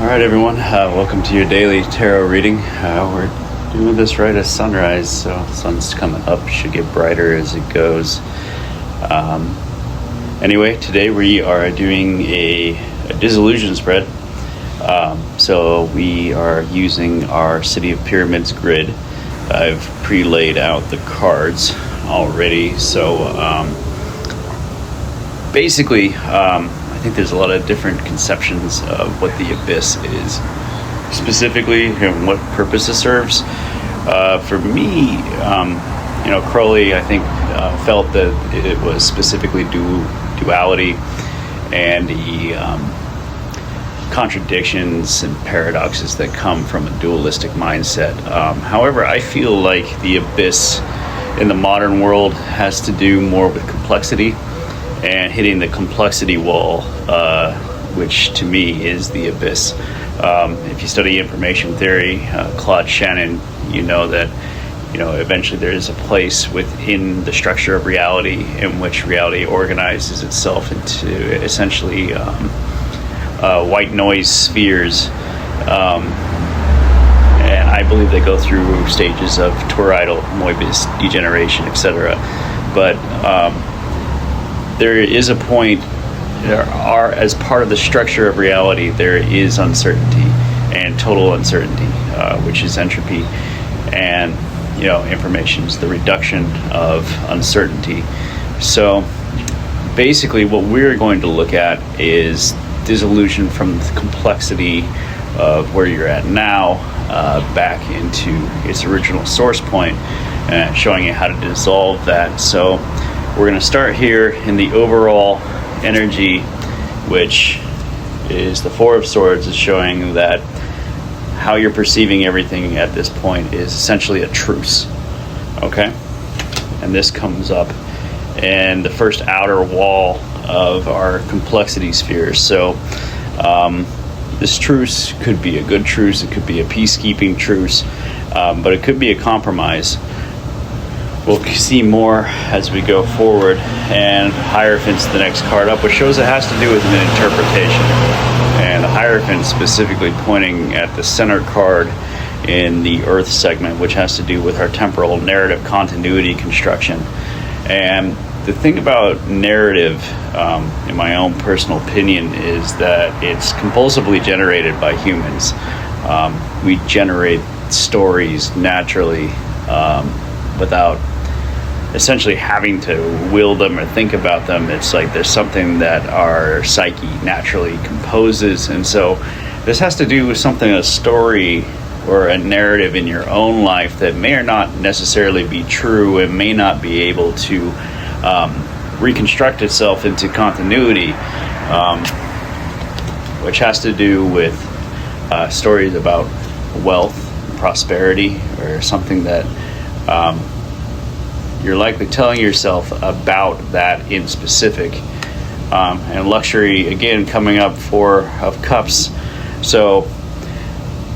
All right, everyone. Welcome to your daily tarot reading. We're doing this right as sunrise, so the sun's coming up. Should get brighter as it goes. Anyway, today we are doing a disillusion spread. So we are using our City of Pyramids grid. I've pre-laid out the cards already. So basically, I think there's a lot of different conceptions of what the abyss is, specifically, and what purpose it serves. For me, Crowley, I think, felt that it was specifically duality and the contradictions and paradoxes that come from a dualistic mindset. However, I feel like the abyss in the modern world has to do more with complexity and hitting the complexity wall, which to me is the abyss. If you study information theory, Claude Shannon, you know that eventually there is a place within the structure of reality in which reality organizes itself into essentially white noise spheres. And I believe they go through stages of toroidal, Moebius, degeneration, etc. But there is a point, as part of the structure of reality, there is uncertainty and total uncertainty, which is entropy. And, information is the reduction of uncertainty. So basically what we're going to look at is disillusion from the complexity of where you're at now, back into its original source point, and showing you how to dissolve that. So we're going to start here in the overall energy, which is the Four of Swords, is showing that how you're perceiving everything at this point is essentially a truce. Okay? And this comes up in the first outer wall of our complexity spheres. So this truce could be a good truce, it could be a peacekeeping truce, but it could be a compromise. We'll see more as we go forward. And Hierophant's the next card up, which shows it has to do with an interpretation. And the Hierophant specifically pointing at the center card in the Earth segment, which has to do with our temporal narrative continuity construction. And the thing about narrative, in my own personal opinion, is that it's compulsively generated by humans. We generate stories naturally, without essentially having to will them or think about them. It's like there's something that our psyche naturally composes. And so this has to do with something, a story or a narrative in your own life that may or not necessarily be true and may not be able to reconstruct itself into continuity, which has to do with stories about wealth, prosperity, or something that you're likely telling yourself about that in specific. And luxury, again, coming up, Four of Cups. So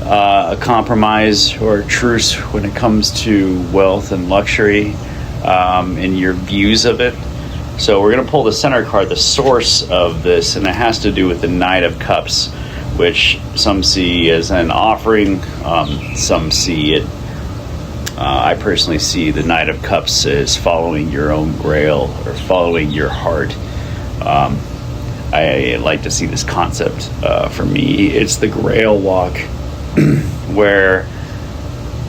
a compromise or a truce when it comes to wealth and luxury, and your views of it. So we're going to pull the center card, the source of this, and it has to do with the Knight of Cups, which some see as an offering, some see it. I personally see the Knight of Cups as following your own grail or following your heart. I like to see this concept. For me, it's the grail walk, where,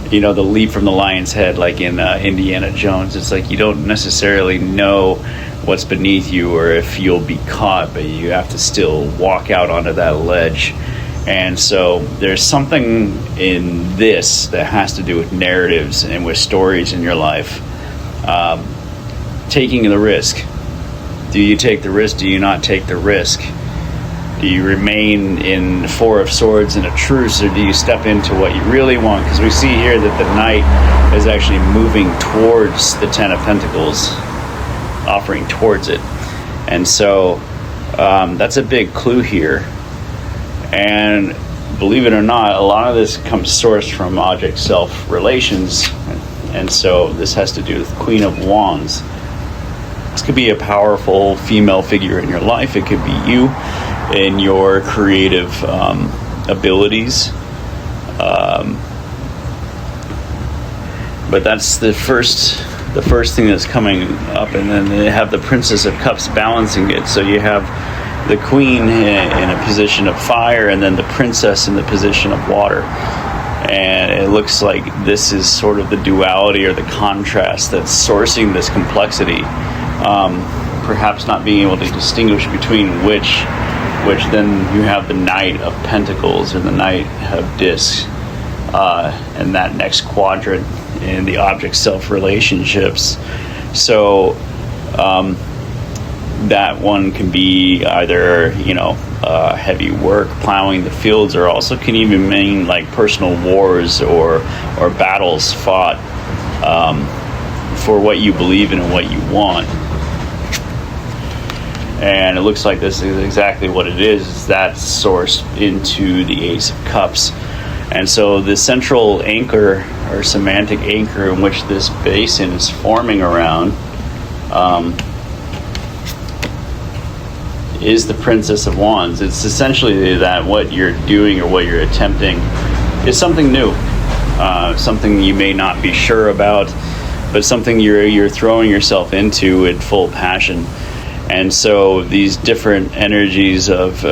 the leap from the lion's head, like in Indiana Jones. It's like you don't necessarily know what's beneath you or if you'll be caught, but you have to still walk out onto that ledge. And so there's something in this that has to do with narratives and with stories in your life. Taking the risk. Do you take the risk? Do you not take the risk? Do you remain in Four of Swords in a truce, or do you step into what you really want? Because we see here that the Knight is actually moving towards the Ten of Pentacles, offering towards it. And so that's a big clue here. And believe it or not, a lot of this comes sourced from object-self relations. And so this has to do with Queen of Wands. This could be a powerful female figure in your life. It could be you in your creative abilities. But that's the first thing that's coming up, and then they have the Princess of Cups balancing it. So you have the Queen in a position of fire, and then the Princess in the position of water. And it looks like this is sort of the duality or the contrast that's sourcing this complexity. Perhaps not being able to distinguish between which then you have the Knight of Pentacles or the Knight of Discs, and that next quadrant in the object self relationships. So that one can be either, heavy work, plowing the fields, or also can even mean like personal wars or battles fought for what you believe in and what you want. And it looks like this is exactly what it is that's sourced into the Ace of Cups. And so the central anchor or semantic anchor in which this basin is forming around is the Princess of Wands. It's essentially that what you're doing or what you're attempting is something new, something you may not be sure about, but something you're throwing yourself into in full passion. And so these different energies of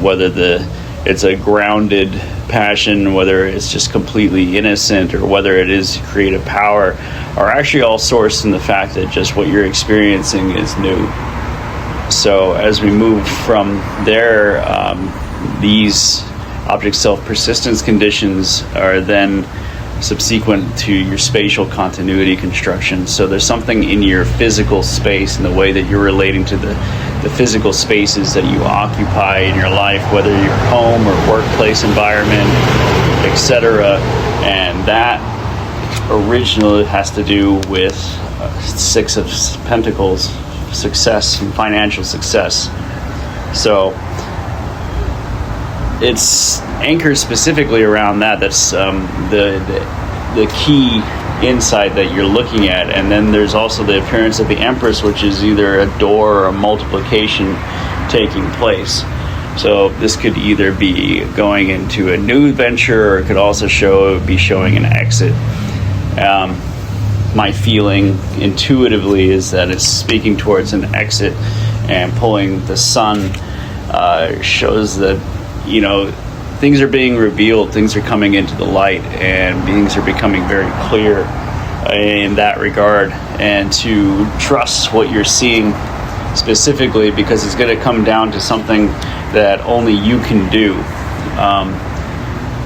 whether it's a grounded passion, whether it's just completely innocent, or whether it is creative power, are actually all sourced in the fact that just what you're experiencing is new. So as we move from there, these object self-persistence conditions are then subsequent to your spatial continuity construction. So there's something in your physical space and the way that you're relating to the physical spaces that you occupy in your life, whether your home or workplace environment, etc. And that originally has to do with Six of Pentacles, success and financial success. So it's anchored specifically around that. That's the key insight that you're looking at. And then there's also the appearance of the Empress, which is either a door or a multiplication taking place. So this could either be going into a new venture, or it could also be showing an exit. My feeling intuitively is that it's speaking towards an exit, and pulling the Sun shows that, things are being revealed, things are coming into the light, and things are becoming very clear in that regard. And to trust what you're seeing specifically, because it's going to come down to something that only you can do.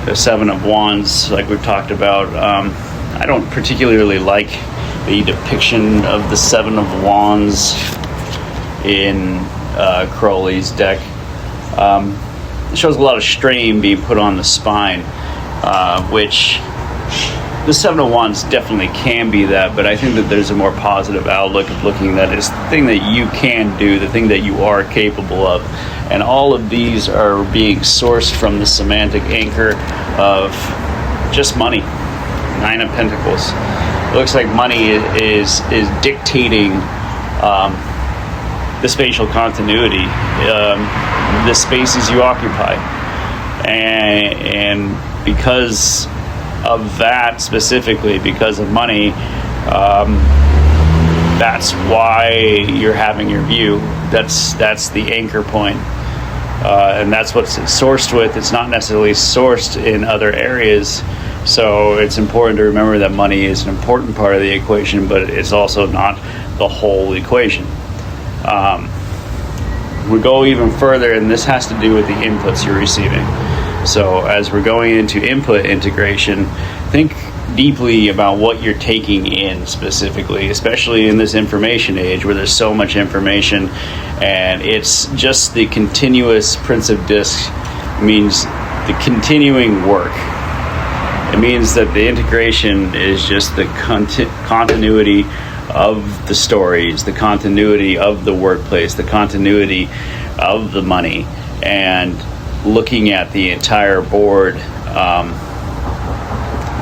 The Seven of Wands, like we've talked about, I don't particularly like the depiction of the Seven of Wands in Crowley's deck. It shows a lot of strain being put on the spine, which the Seven of Wands definitely can be that, but I think that there's a more positive outlook of looking at it as the thing that you can do, the thing that you are capable of. And all of these are being sourced from the semantic anchor of just money. Nine of Pentacles. It looks like money is dictating the spatial continuity, the spaces you occupy, and because of that specifically, because of money, that's why you're having your view. That's the anchor point, and that's what it's sourced with. It's not necessarily sourced in other areas. So it's important to remember that money is an important part of the equation, but it's also not the whole equation. We go even further, and this has to do with the inputs you're receiving. So as we're going into input integration, think deeply about what you're taking in specifically, especially in this information age where there's so much information, and it's just the continuous Prince of Discs means the continuing work. It means that the integration is just the continuity of the stories, the continuity of the workplace, the continuity of the money, and looking at the entire board.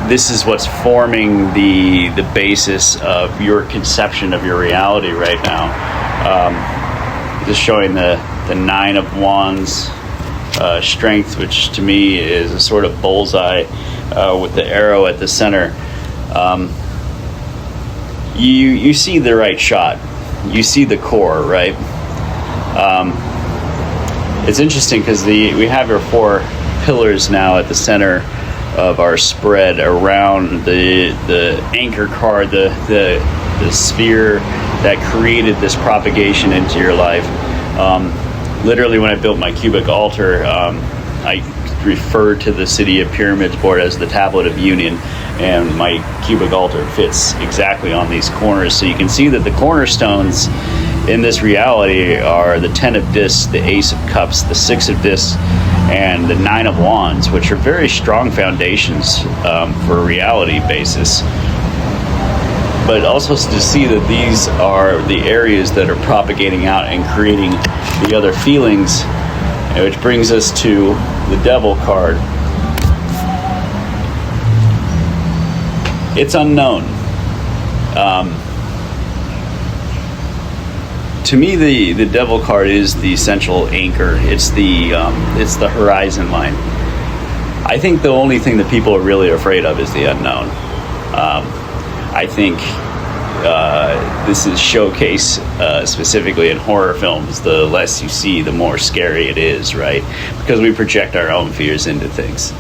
This is what's forming the basis of your conception of your reality right now. Just showing the Nine of Wands strength, which to me is a sort of bullseye with the arrow at the center. You see the right shot. You see the core, right? It's interesting because we have our 4 pillars now at the center of our spread around the anchor card, the sphere that created this propagation into your life. Literally, when I built my cubic altar, I referred to the City of Pyramids board as the Tablet of Union, and my cubic altar fits exactly on these corners. So you can see that the cornerstones in this reality are the 10 of discs, the Ace of Cups, the 6 of discs, and the 9 of Wands, which are very strong foundations for a reality basis. But also to see that these are the areas that are propagating out and creating the other feelings, which brings us to the Devil card. It's unknown. To me, the Devil card is the essential anchor. It's the horizon line. I think the only thing that people are really afraid of is the unknown. I think this is showcase specifically in horror films. The less you see, the more scary it is, right? Because we project our own fears into things.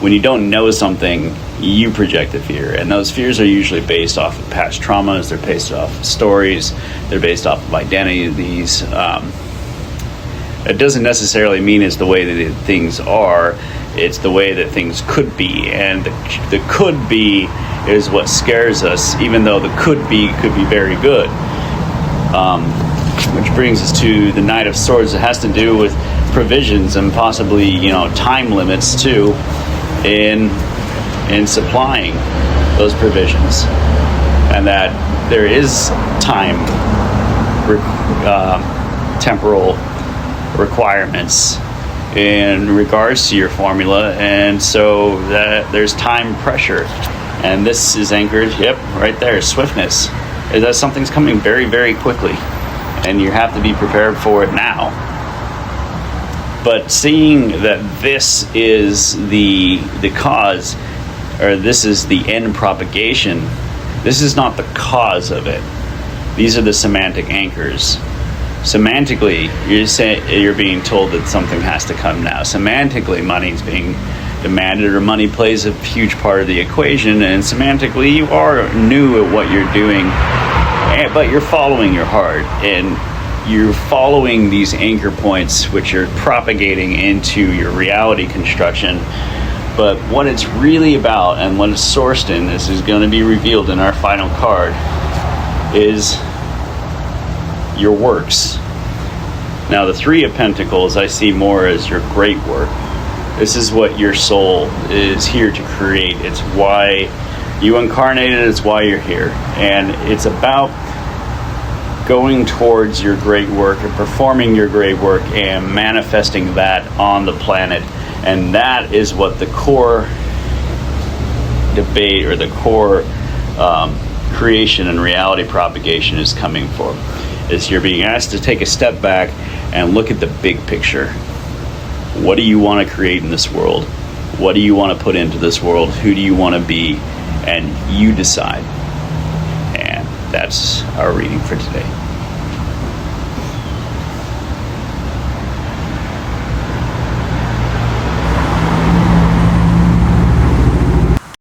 When you don't know something, you project a fear, and those fears are usually based off of past traumas. They're based off of stories. They're based off of identities. It doesn't necessarily mean it's the way that things are. It's the way that things could be, and the could be is what scares us, even though the could be very good. Which brings us to the Knight of Swords. It has to do with provisions and possibly, time limits too, in supplying those provisions, and that there is time, temporal requirements in regards to your formula, and so that there's time pressure. And this is anchored, right there, swiftness. Is that something's coming very, very quickly, and you have to be prepared for it now. But seeing that this is the cause, or this is the end propagation, this is not the cause of it. These are the semantic anchors. Semantically, you're being told that something has to come now. Semantically, money's being demanded, or money plays a huge part of the equation, and semantically, you are new at what you're doing, but you're following your heart, and you're following these anchor points, which are propagating into your reality construction. But what it's really about, and what it's sourced in, this is going to be revealed in our final card, is your works. Now, the 3 of Pentacles I see more as your great work. This is what your soul is here to create. It's why you incarnated. It's why you're here. And it's about going towards your great work and performing your great work and manifesting that on the planet. And that is what the core debate, or the core creation and reality propagation is coming for. Is you're being asked to take a step back and look at the big picture. What do you want to create in this world? What do you want to put into this world? Who do you want to be? And you decide. And that's our reading for today.